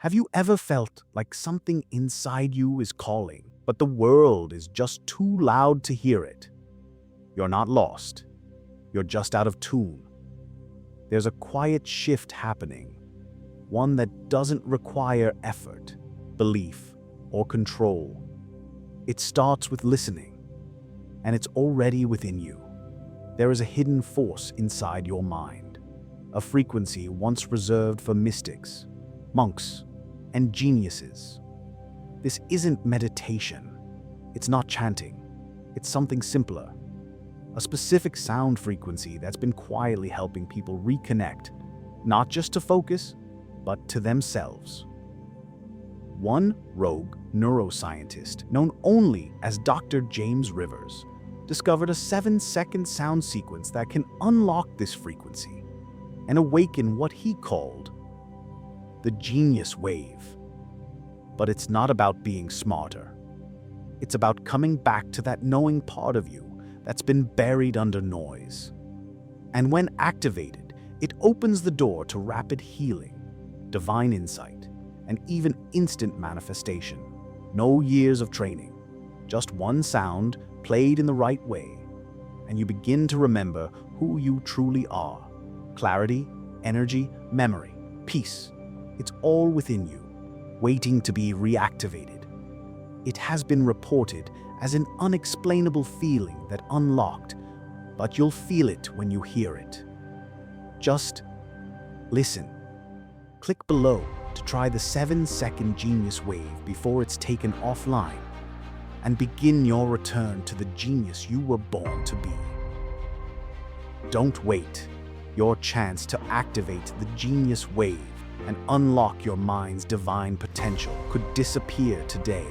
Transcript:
Have you ever felt like something inside you is calling, but the world is just too loud to hear it? You're not lost. You're just out of tune. There's a quiet shift happening, one that doesn't require effort, belief, or control. It starts with listening, and it's already within you. There is a hidden force inside your mind, a frequency once reserved for mystics, monks, and geniuses. This isn't meditation. It's not chanting. It's something simpler. A specific sound frequency that's been quietly helping people reconnect, not just to focus, but to themselves. One rogue neuroscientist, known only as Dr. James Rivers, discovered a 7-second sound sequence that can unlock this frequency and awaken what he called the genius wave. But it's not about being smarter. It's about coming back to that knowing part of you that's been buried under noise. And when activated, it opens the door to rapid healing, divine insight, and even instant manifestation. No years of training, just one sound played in the right way, and you begin to remember who you truly are. Clarity, energy, memory, peace. It's all within you, waiting to be reactivated. It has been reported as an unexplainable feeling that unlocked, but you'll feel it when you hear it. Just listen. Click below to try the 7-second genius wave before it's taken offline, and begin your return to the genius you were born to be. Don't wait. Your chance to activate the genius wave and unlock your mind's divine potential could disappear today.